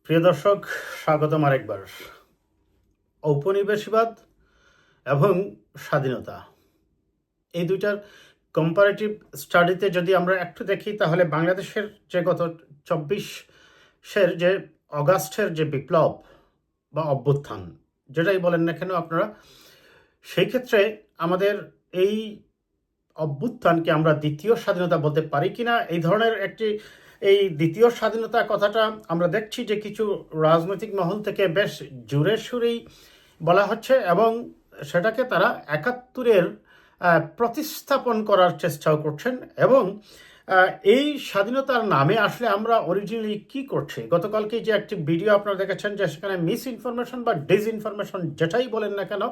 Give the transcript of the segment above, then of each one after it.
প্রিয় দর্শক, স্বাগতম আরেকবার। ঔপনিবেশবাদ এবং স্বাধীনতা, এই দুইটার কম্পারেটিভ স্টাডিতে যদি আমরা একটু দেখি, তাহলে বাংলাদেশের যে গত 24-এর যে অগাস্টের যে বিপ্লব বা অভ্যুত্থান, যেটাই বলেন না কেন আপনারা, সেই ক্ষেত্রে আমাদের এই অভ্যুত্থানকে আমরা দ্বিতীয় স্বাধীনতা বলতে পারি কিনা, এই ধরনের এই দ্বিতীয় স্বাধীনতা কথাটা আমরা দেখছি যে কিছু রাজনৈতিক মহল থেকে বেশ জোরে সুরেই বলা হচ্ছে, এবং সেটাকে তারা 71-এর প্রতিস্থাপন করার চেষ্টাও করছেন। এবং এই স্বাধীনতার নামে আসলে আমরা অরিজিনালি কি করছি, গতকালকে যে একটি ভিডিও আপনারা দেখেছেন যে সেখানে মিস ইনফরমেশন বা ডিসইনফরমেশন যেটাই বলেন না কেন,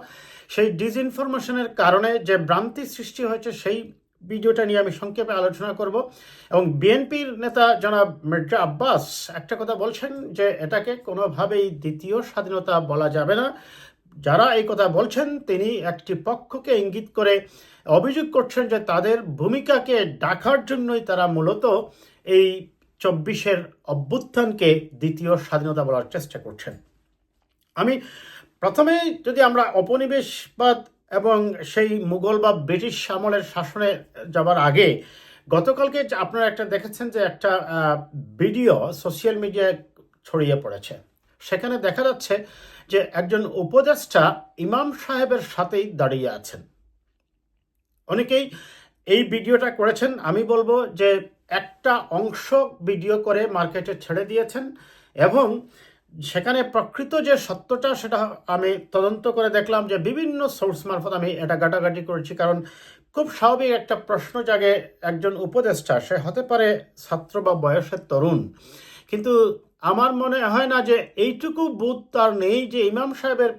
সেই ডিসইনফরমেশনের কারণে যে ভ্রান্তি সৃষ্টি হয়েছে সেই ভিডিওটা নিয়ে আমি সংক্ষেপে আলোচনা করব। এবং বিএনপির নেতা জনাব মির্জা আব্বাস একটা কথা বলছেন যে এটাকে কোনোভাবেই দ্বিতীয় স্বাধীনতা বলা যাবে না। যারা এই কথা বলছেন তিনি একটি পক্ষকে ইঙ্গিত করে অভিযোগ করছেন যে তাদের ভূমিকাকে ডাকার জন্যই তারা মূলত এই 24-এর অভ্যুত্থানকে দ্বিতীয় স্বাধীনতা বলার চেষ্টা করছেন। আমি প্রথমে যদি আমরা ঔপনিবেশবাদ এবং সেই মুঘল বা ব্রিটিশ আমলের শাসনে যাবার আগে, গতকালকে আপনারা একটা দেখেছেন যে একটা ভিডিও সোশ্যাল মিডিয়ায় ছড়িয়ে পড়েছে। সেখানে দেখা যাচ্ছে যে একজন উপদেষ্টা ইমাম সাহেবের সাথেই দাঁড়িয়ে আছেন। অনেকেই এই ভিডিওটা করেছেন, আমি বলবো যে একটা অংশ ভিডিও করে মার্কেটে ছেড়ে দিয়েছেন, এবং সেখানে প্রকৃত যে সত্যটা সেটা আমি তদন্ত করে দেখলাম যে বিভিন্ন সোর্স মারফত আমি এটা ঘাটাঘাটি করেছি। কারণ খুব স্বাভাবিক একটা প্রশ্ন জাগে, একজন উপদেষ্টা সে হতে পারে ছাত্র বা বয়সের তরুণ, কিন্তু আমার মনে হয় না যে এইটুকু বোধ তার নেই যে ইমাম সাহেবের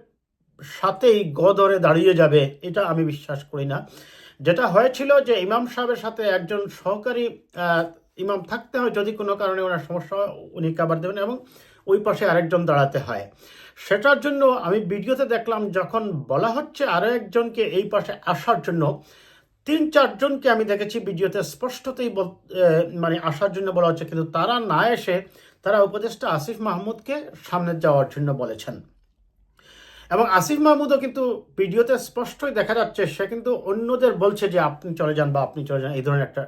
সাথেই গদরে দাঁড়িয়ে যাবে, এটা আমি বিশ্বাস করি না। যেটা হয়েছিল যে ইমাম সাহেবের সাথে একজন সহকারী ইমাম থাকতে হয়, যদি কোনো কারণে ওনার সমস্যা হয় উনি কাবার দেবেন, এবং ওই পাশে আরেকজন দাঁড়াতে হয়। সেটার জন্য আমি ভিডিওতে দেখলাম যখন বলা হচ্ছে আরও একজনকে এই পাশে আসার জন্য, 3-4 জনকে আমি দেখেছি ভিডিওতে স্পষ্টতই মানে আসার জন্য বলা হচ্ছে, কিন্তু তারা না এসে তারা উপদেষ্টা আসিফ মাহমুদকে সামনে যাওয়ার জন্য বলেছেন। এবং আসিফ মাহমুদও কিন্তু ভিডিওতে স্পষ্টই দেখা যাচ্ছে সে কিন্তু অন্যদের বলছে যে আপনি চলে যান বা আপনি চলে যান, এই ধরনের একটা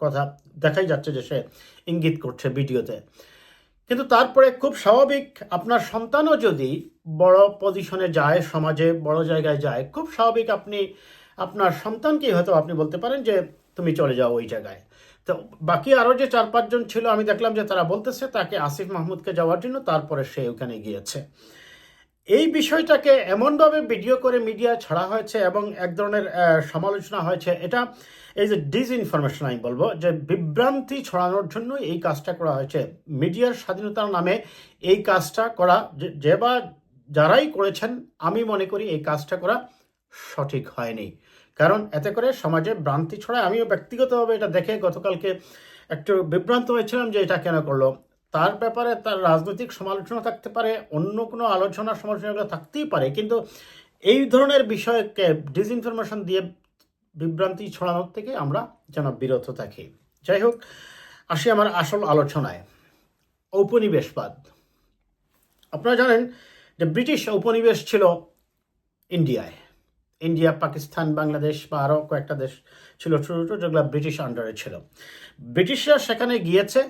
কথা দেখাই যাচ্ছে যে সে ইঙ্গিত করছে ভিডিওতে। কিন্তু তারপরে খুব স্বাভাবিক, আপনার সন্তানও যদি বড় পজিশনে যায়, সমাজে বড় জায়গায় যায়, খুব স্বাভাবিক আপনি আপনার সন্তানকেই হয়তো আপনি বলতে পারেন যে তুমি চলে যাও ওই জায়গায়। তো বাকি আরও যে 4-5 জন ছিল আমি দেখলাম যে তারা বলতেছে তাকে আসিফ মাহমুদকে যাওয়ার জন্য, তারপরে সে ওখানে গিয়েছে। এই বিষয়টাকে এমনভাবে ভিডিও করে মিডিয়া ছাড়া হয়েছে এবং এক ধরনের সমালোচনা হয়েছে, এটা এই যে ডিসইনফরমেশন আমি বলবো, যে বিভ্রান্তি ছড়ানোর জন্য এই কাজটা করা হয়েছে। মিডিয়ার স্বাধীনতার নামে এই কাজটা করা, যে বা যারাই করেছেন, আমি মনে করি এই কাজটা করা সঠিক হয়নি। কারণ এতে করে সমাজে ভ্রান্তি ছড়ায়। আমিও ব্যক্তিগতভাবে এটা দেখে গতকালকে একটু বিভ্রান্ত হয়েছিলাম যে এটা কেন করলো। তার ব্যাপারে তার রাজনৈতিক সমালোচনা থাকতে পারে, অন্য কোনো আলোচনা সমালোচনাগুলো থাকতেই পারে, কিন্তু এই ধরনের বিষয়কে ডিসইনফরমেশন দিয়ে বিভ্রান্তি ছড়ানোর থেকে আমরা যেন বিরত থাকি। যাই হোক, আসি আমার আসল আলোচনায়। ঔপনিবেশবাদ, আপনারা জানেন যে ব্রিটিশ উপনিবেশ ছিল ইন্ডিয়ায়। ইন্ডিয়া, পাকিস্তান, বাংলাদেশ বা আরও কয়েকটা দেশ ছিল ছোটো ছোটো, যেগুলো ব্রিটিশ আন্ডারে ছিল। ব্রিটিশরা সেখানে গিয়েছে,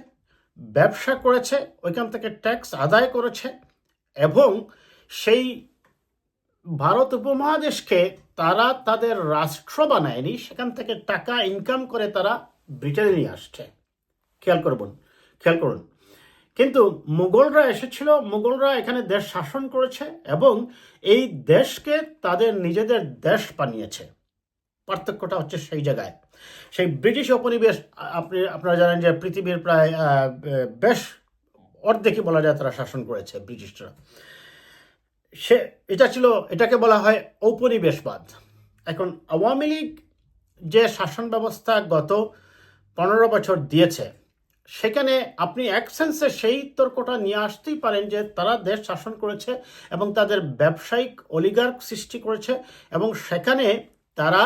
ব্যবসা করেছে, ওইখান থেকে ট্যাক্স আদায় করেছে, এবং সেই ভারত উপমহাদেশকে তারা তাদের রাষ্ট্র বানায়নি, সেখান থেকে টাকা ইনকাম করে তারা ব্রিটেনে নিয়ে আসছে। খেয়াল করুন। কিন্তু মুঘলরা এসেছিল, মুঘলরা এখানে দেশ শাসন করেছে এবং এই দেশকে তাদের নিজেদের দেশ বানিয়েছে। পার্থক্যটা হচ্ছে সেই জায়গায়। সেই ব্রিটিশ উপনিবেশ, আপনারা জানেন যে পৃথিবীর প্রায় বেশ অর্ধেকই বলা যায় তারা শাসন করেছে ব্রিটিশরা। এটাকে বলা হয় ঔপনিবেশবাদ। এখন আওয়ামী লীগ যে শাসন ব্যবস্থা গত 15 বছর দিয়েছে, সেখানে আপনি এক সেন্সে সেই তর্কটা নিয়ে আসতেই পারেন যে তারা দেশ শাসন করেছে এবং তাদের ব্যবসায়িক অলিগার্ক সৃষ্টি করেছে, এবং সেখানে তারা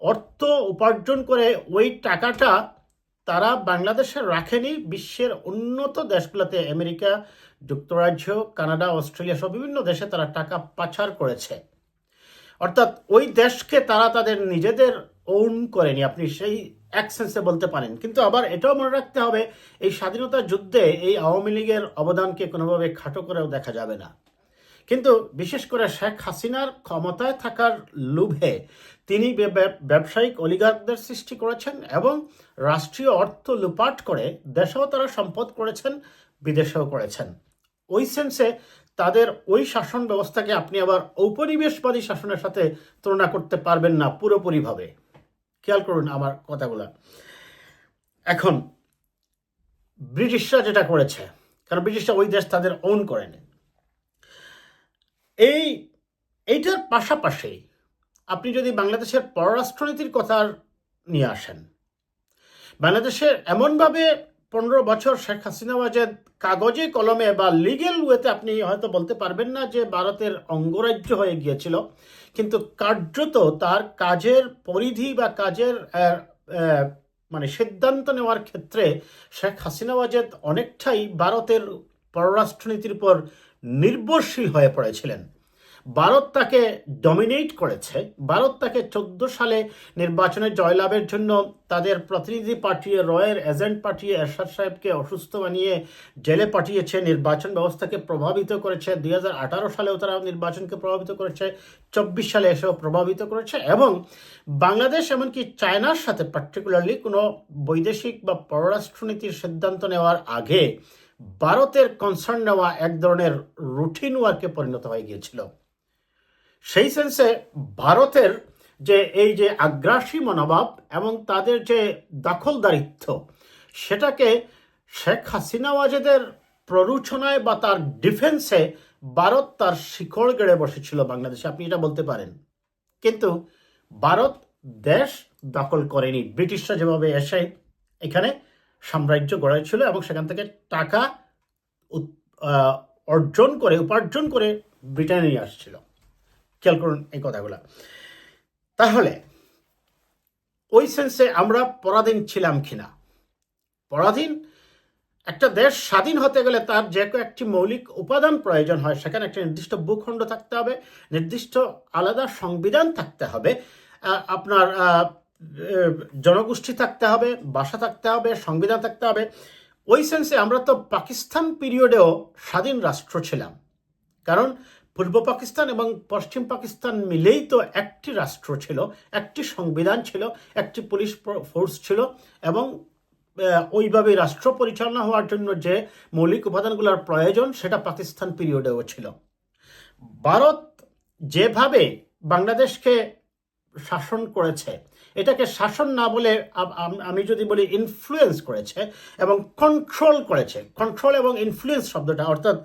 অর্থ উপার্জন করে ওই টাকাটা তারা বাংলাদেশে রাখেনি, বিশ্বের উন্নত দেশগুলোতে আমেরিকা যুক্তরাজ্য, কানাডা, অস্ট্রেলিয়া সব বিভিন্ন দেশে তারা টাকা পাচার করেছে। অর্থাৎ ওই দেশকে তারা তাদের নিজেদের ওন করেনি, আপনি সেই এক সেন্সে বলতে পারেন। কিন্তু আবার এটাও মনে রাখতে হবে, এই স্বাধীনতা যুদ্ধে এই আওয়ামী লীগের অবদানকে কোনোভাবে খাটো করেও দেখা যাবে না। কিন্তু বিশেষ করে শেখ হাসিনার ক্ষমতায় থাকার লোভে তিনি ব্যবসায়িক অলিগার্কদের সৃষ্টি করেছেন এবং রাষ্ট্রীয় অর্থ লুপাট করে দেশেও তারা সম্পদ করেছেন, বিদেশেও করেছেন। ওই সেন্সে তাদের ওই শাসন ব্যবস্থাকে আপনি আবার ঔপনিবেশবাদী শাসনের সাথে তুলনা করতে পারবেন না পুরোপুরিভাবে। খেয়াল করুন আমার কথাগুলো। এখন ব্রিটিশরা যেটা করেছে, কারণ ব্রিটিশরা ওই দেশ তাদের ওন করেনি, এইটার পাশাপাশি আপনি যদি বাংলাদেশের পররাষ্ট্রনীতির কথা নিয়ে আসেন, বাংলাদেশের এমনভাবে 15 বছর শেখ হাসিনা ওয়াজেদ কাগজে কলমে বা লিগেল ওয়েতে আপনি হয়তো বলতে পারবেন না যে ভারতের অঙ্গরাজ্য হয়ে গিয়েছিল, কিন্তু কার্যত তার কাজের পরিধি বা কাজের মানে সিদ্ধান্ত নেওয়ার ক্ষেত্রে শেখ হাসিনা ওয়াজেদ অনেকটাই ভারতের পররাষ্ট্রনীতির উপর নির্ভরশীল হয়ে পড়েছিলেন। ভারত তাকে ডমিনেট করেছে। ভারত তাকে 14 সালে নির্বাচনে জয়লাভের জন্য তাদের প্রতিনিধি পাঠিয়ে, রয়ের এজেন্ট পাঠিয়ে এরশাদ সাহেবকে অসুস্থ বানিয়ে জেলে পাঠিয়েছে, নির্বাচন ব্যবস্থাকে প্রভাবিত করেছে। 2018 সালেও তারা নির্বাচনকে প্রভাবিত করেছে, 24 সালে এসেও প্রভাবিত করেছে। এবং বাংলাদেশ এমনকি চায়নার সাথে পার্টিকুলারলি কোনো বৈদেশিক বা পররাষ্ট্রনীতির সিদ্ধান্ত নেওয়ার আগে ভারতের কনসার্ন নেওয়া এক ধরনের রুটিন ওয়ার্কে পরিণত হয়ে গিয়েছিল। সেই সেন্সে ভারতের যে এই যে আগ্রাসী মনোভাব এবং তাদের যে দখলদারিত্ব, সেটাকে শেখ হাসিনা ওয়াজেদের প্ররোচনায় বা তার ডিফেন্সে ভারত তার শিকড় গেড়ে বসেছিল বাংলাদেশে, আপনি এটা বলতে পারেন। কিন্তু ভারত দেশ দখল করেনি। ব্রিটিশরা যেভাবে এসে এখানে সাম্রাজ্য গড়েছিল এবং সেখান থেকে টাকা উপার্জন করে ব্রিটেনে নিয়ে আসছিল। খেয়াল করুন এই কথাগুলো। তাহলে ওই সেন্সে আমরা পরাধীন ছিলাম কিনা? পরাধীন, একটা দেশ স্বাধীন হতে গেলে তার যে একটি মৌলিক উপাদান প্রয়োজন হয়, সেখানে একটা নির্দিষ্ট ভূখণ্ড থাকতে হবে, নির্দিষ্ট আলাদা সংবিধান থাকতে হবে, আপনার জনগোষ্ঠী থাকতে হবে, ভাষা থাকতে হবে, সংবিধান থাকতে হবে। ওই সেন্সে আমরা তো পাকিস্তান পিরিয়ডেও স্বাধীন রাষ্ট্র ছিলাম, কারণ পূর্ব পাকিস্তান এবং পশ্চিম পাকিস্তান মিলেই তো একটি রাষ্ট্র ছিল, একটি সংবিধান ছিল, একটি পুলিশ ফোর্স ছিল এবং ওইভাবে রাষ্ট্র পরিচালনা হওয়ার জন্য যে মৌলিক উপাদানগুলোর প্রয়োজন সেটা পাকিস্তান পিরিয়ডেও ছিল। ভারত যেভাবে বাংলাদেশকে শাসন করেছে, এটাকে শাসন না বলে আমি যদি বলি ইনফ্লুয়েন্স করেছে এবং কন্ট্রোল করেছে। কন্ট্রোল এবং ইনফ্লুয়েন্স শব্দটা, অর্থাৎ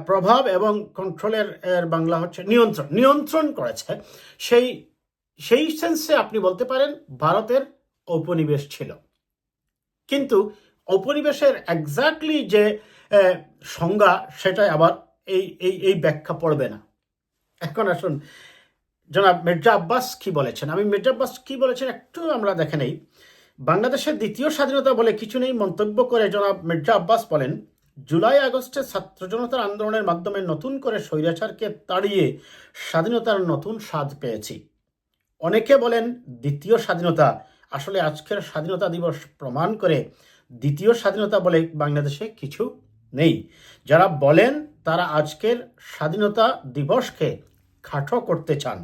প্রভাব এবং কন্ট্রোলের বাংলা হচ্ছে নিয়ন্ত্রণ করেছে। সেই সেন্সে আপনি বলতে পারেন ভারতের ঔপনিবেশ ছিল। কিন্তু ঔপনিবেশের এক্স্যাক্টলি যে সংজ্ঞা, সেটাই আবার এই ব্যাখ্যা পড়বে না। এখন আসুন জনাব মির্জা আব্বাস কি বলেছেন। মির্জা আব্বাস কি বলেছেন একটু আমরা দেখে নেই। বাংলাদেশের দ্বিতীয় স্বাধীনতা বলে কিছু নেই মন্তব্য করে জনাব মির্জা আব্বাস বলেন, জুলাই আগস্টে ছাত্র জনতার আন্দোলনের মাধ্যমে নতুন করে স্বৈরাচারকে তাড়িয়ে স্বাধীনতার নতুন স্বাদ পেয়েছি। অনেকে বলেন দ্বিতীয় স্বাধীনতা, আসলে আজকের স্বাধীনতা দিবস প্রমাণ করে দ্বিতীয় স্বাধীনতা বলে বাংলাদেশে কিছু নেই। যারা বলেন তারা আজকের স্বাধীনতা দিবসকে খাটো করতে চান।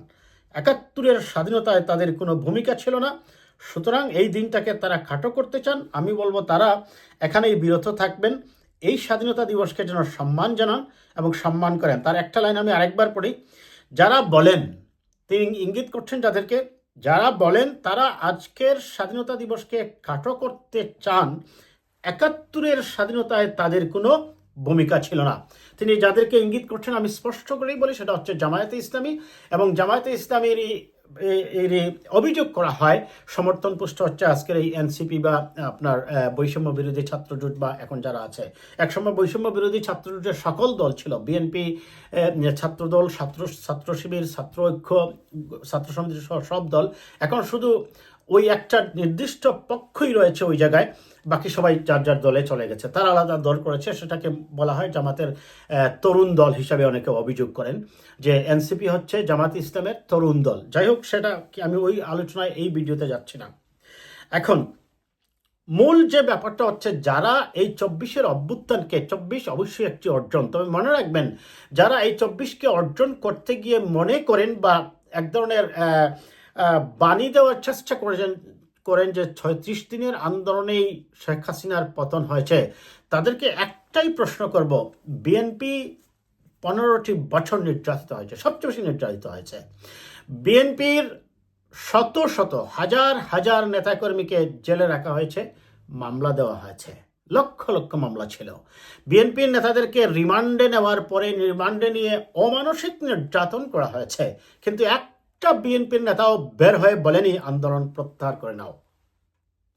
71-এর স্বাধীনতায় তাদের কোনো ভূমিকা ছিল না, সুতরাং এই দিনটাকে তারা খাটো করতে চান। আমি বলবো তারা এখানেই বিরত থাকবেন, এই স্বাধীনতা দিবসকে যেন সম্মান জানান এবং সম্মান করেন। তার একটা লাইন আমি আরেকবার পড়ি। যারা বলেন, তিনি ইঙ্গিত করছেন যাদেরকে, যারা বলেন তারা আজকের স্বাধীনতা দিবসকে খাটো করতে চান, 71-এর স্বাধীনতায় তাদের কোনো ভূমিকা ছিল না। তিনি যাদেরকে ইঙ্গিত করছেন আমি স্পষ্ট করেই বলি, সেটা হচ্ছে জামায়াতে ইসলামী। এবং জামায়াতে ইসলামীর অভিযোগ করা হয় সমর্থন পুষ্ট হচ্ছে আজকের এই এনসিপি বা আপনার বৈষম্য বিরোধী ছাত্রজোট বা এখন যারা আছে। একসময় বৈষম্য বিরোধী ছাত্রজোটের সকল দল ছিল, বিএনপি, ছাত্রদল, ছাত্র শিবির, ছাত্র ঐক্য, ছাত্র সমিতি সহ সব দল। এখন শুধু ওই একটা নির্দিষ্ট পক্ষই রয়েছে ওই জায়গায়, বাকি সবাই যার যার দলে চলে গেছে। তারা আলাদা দল করেছে, সেটাকে বলা হয় জামাতের তরুণ দল হিসাবে অনেকে অভিযোগ করেন যে এনসিপি হচ্ছে জামাত ইসলামের তরুণ দল। যাই হোক, সেটা আমি ওই আলোচনায় এই ভিডিওতে যাচ্ছি না। এখন মূল যে ব্যাপারটা হচ্ছে, যারা এই 24-এর অভ্যুত্থানকে, 24 অবশ্যই একটি অর্জন, তবে মনে রাখবেন যারা এই 24কে অর্জন করতে গিয়ে মনে করেন বা এক ধরনের বাণী দেওয়ার চেষ্টা করেন যে 36 দিনের আন্দোলনেই শেখ হাসিনার পতন হয়েছে, তাদেরকে একটাই প্রশ্ন করব, বিএনপি 15টি বছর নির্যাতিত হয়েছে, সবচেয়ে বেশি নির্যাতিত হয়েছে। বিএনপির শত শত হাজার হাজার নেতাকর্মীকে জেলে রাখা হয়েছে, মামলা দেওয়া হয়েছে, লক্ষ লক্ষ মামলা ছিল। বিএনপির নেতাদেরকে রিমান্ডে নেওয়ার পরে রিমান্ডে নিয়ে অমানসিক নির্যাতন করা হয়েছে, কিন্তু একটা বিএনপির নেতাও বের হয়ে বলেনি আন্দোলন প্রত্যাহার করে নাও,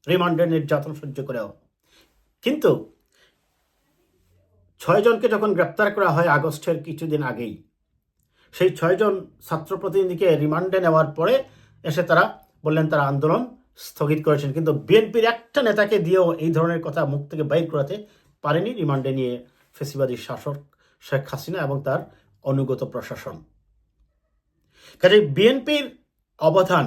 রিমান্ডের নির্যাতন সহ্য করেও। কিন্তু 6 জনকে যখন গ্রেপ্তার করা হয় আগস্টের কিছুদিন আগেই, সেই 6 জন ছাত্র প্রতিনিধিকে রিমান্ডে নেওয়ার পরে এসে তারা বললেন তারা আন্দোলন স্থগিত করেছেন, কিন্তু বিএনপির একটা নেতাকে দিয়েও এই ধরনের কথা মুখ থেকে বাইর করাতে পারেনি রিমান্ডে নিয়ে ফ্যাসিবাদী শাসক শেখ হাসিনা এবং তার অনুগত প্রশাসন। কাজেই বিএনপির অবদান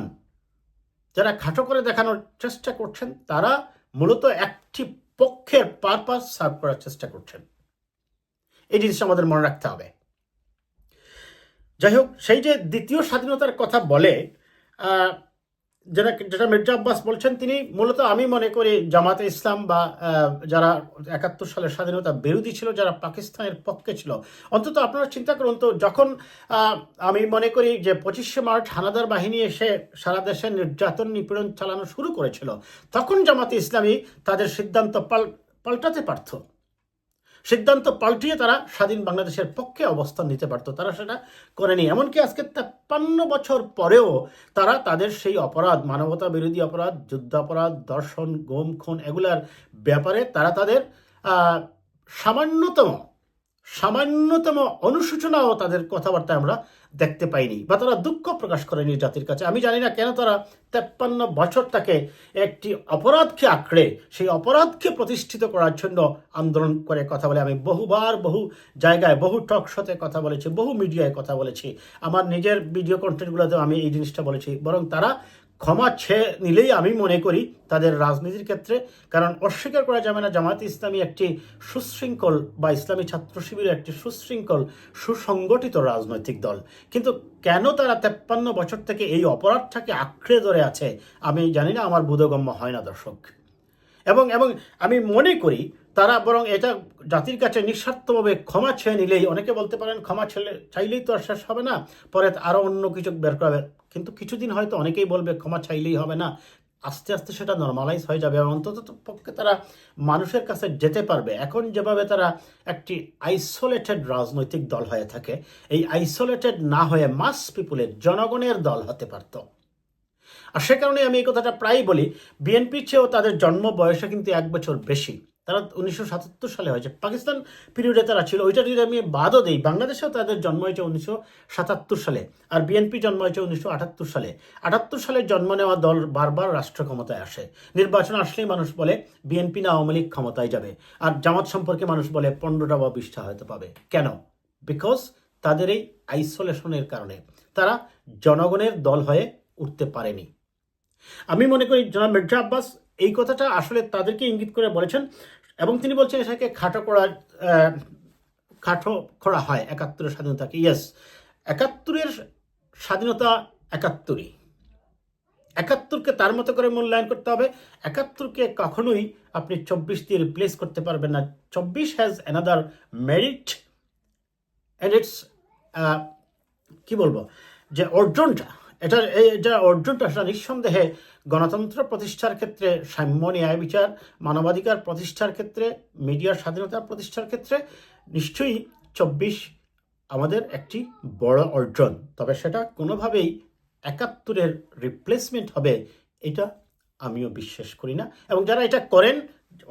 যারা খাটো করে দেখানোর চেষ্টা করছেন, তারা মূলত একটি পক্ষের পারপাস সার্ভ করার চেষ্টা করছেন। এই জিনিসটা আমাদের মনে রাখতে হবে। যাই হোক, সেই যে দ্বিতীয় স্বাধীনতার কথা বলে যেটা মির্জা আব্বাস বলছেন, তিনি মূলত আমি মনে করি জামাতে ইসলাম বা যারা 71 সালের স্বাধীনতা বিরোধী ছিল, যারা পাকিস্তানের পক্ষে ছিল, অন্তত আপনারা চিন্তা করুন তো, যখন আমি মনে করি যে 25শে মার্চ হানাদার বাহিনী এসে সারা দেশে নির্যাতন নিপীড়ন চালানো শুরু করেছিল, তখন জামাতে ইসলামী তাদের সিদ্ধান্ত পাল্টাতে পারত, সিদ্ধান্ত পাল্টিয়ে তারা স্বাধীন বাংলাদেশের পক্ষে অবস্থান নিতে পারত, তারা সেটা করেনি। এমনকি আজকে 53 বছর পরেও তারা তাদের সেই অপরাধ, মানবতা বিরোধী অপরাধ, যুদ্ধাপরাধ, ধর্ষণ, গুম, খুন, এগুলার ব্যাপারে তারা তাদের সামান্যতম অনুশোচনাও তাদের কথাবার্তায় আমরা দেখতে পাইনি, বা তারা দুঃখ প্রকাশ করেনি জাতির কাছে। আমি জানি না কেন তারা 53 বছরটাকে একটি অপরাধকে আঁকড়ে সেই অপরাধকে প্রতিষ্ঠিত করার জন্য আন্দোলন করে কথা বলে। আমি বহুবার বহু জায়গায় বহু টক শোতে কথা বলেছি, বহু মিডিয়ায় কথা বলেছি, আমার নিজের ভিডিও কন্টেন্টগুলোতেও আমি এই জিনিসটা বলেছি। বরং তারা ক্ষমা ছেড়ে নিলেই আমি মনে করি তাদের রাজনীতির ক্ষেত্রে, কারণ অস্বীকার করা যাবে না জামায়াত ইসলামী একটি সুশৃঙ্খল, বা ইসলামী ছাত্র শিবিরের একটি সুশৃঙ্খল সুসংগঠিত রাজনৈতিক দল। কিন্তু কেন তারা 53 বছর থেকে এই অপরাধটাকে আঁকড়ে ধরে আছে আমি জানি না, আমার বোধগম্য হয় না দর্শক। এবং আমি মনে করি তারা বরং এটা জাতির কাছে নিঃস্বার্থভাবে ক্ষমা চেয়ে নিলেই, অনেকে বলতে পারেন ক্ষমা চাইলেই তো আর শেষ হবে না, পরে আরও অন্য কিছু বের করাবে, কিন্তু কিছুদিন হয়তো অনেকেই বলবে ক্ষমা চাইলেই হবে না, আস্তে আস্তে সেটা নর্মালাইজ হয়ে যাবে, এবং অন্তত পক্ষে তারা মানুষের কাছে যেতে পারবে। এখন যেভাবে তারা একটি আইসোলেটেড রাজনৈতিক দল হয়ে থাকে, এই আইসোলেটেড না হয়ে মাস পিপুলের, জনগণের দল হতে পারত। আর সে কারণে আমি এই কথাটা প্রায়ই বলি, বিএনপির চেয়েও তাদের জন্ম বয়সে কিন্তু 1 বছর বেশি। তারা 1977 সালে হয়েছে, পাকিস্তান পিরিয়ডে তারা ছিল, ওইটা যদি আমি বাদও দিই, বাংলাদেশেও তাদের জন্ম হয়েছে 1977 সালে, আর বিএনপি জন্ম হয়েছে 1978 সালে। 78 সালে জন্ম নেওয়া দল বারবার রাষ্ট্র ক্ষমতায় আসে, নির্বাচন আসলেই মানুষ বলে বিএনপি না আওয়ামী লীগ ক্ষমতায় যাবে, আর জামাত সম্পর্কে মানুষ বলে 15টা বা 20টা হয়তো পাবে। কেন? বিকজ তাদের এই আইসোলেশনের কারণে তারা জনগণের দল হয়ে উঠতে পারেনি। আমি মনে করি জনাব মির্জা আব্বাস এই কথাটা আসলে তাদেরকে ইঙ্গিত করে বলেছেন, এবং তিনি বলছেন এটাকে খাটো করা হয় 71-এর স্বাধীনতাকে। ইয়েস, 71-এর স্বাধীনতা 71ই, 71কে তার মতো করে মূল্যায়ন করতে হবে। 71কে কখনোই আপনি 24 দিয়ে রিপ্লেস করতে পারবেন না। 24 has another merit and it's কি বলবো, যে অর্জনটা, এটা অর্জনটা সেটা নিঃসন্দেহে গণতন্ত্র প্রতিষ্ঠার ক্ষেত্রে, সাম্য, ন্যায়, বিচার, মানবাধিকার প্রতিষ্ঠার ক্ষেত্রে, মিডিয়ার স্বাধীনতা প্রতিষ্ঠার ক্ষেত্রে নিশ্চয়ই 24 আমাদের একটি বড় অর্জন। তবে সেটা কোনোভাবেই 71-এর রিপ্লেসমেন্ট হবে এটা আমিও বিশ্বাস করি না। এবং যারা এটা করেন,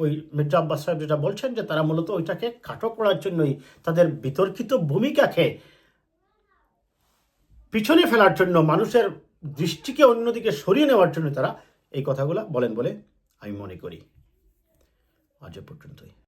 ওই মির্জা আব্বাস সাহেব যেটা বলছেন যে তারা মূলত ওইটাকে খাটো করার জন্যই, তাদের বিতর্কিত ভূমিকাকে পিছনে ফেলার জন্য, মানুষের দৃষ্টিকে অন্যদিকে সরিয়ে নেওয়ার জন্য তারা এই কথাগুলো বলেন বলে আমি মনে করি। আজ এ পর্যন্তই।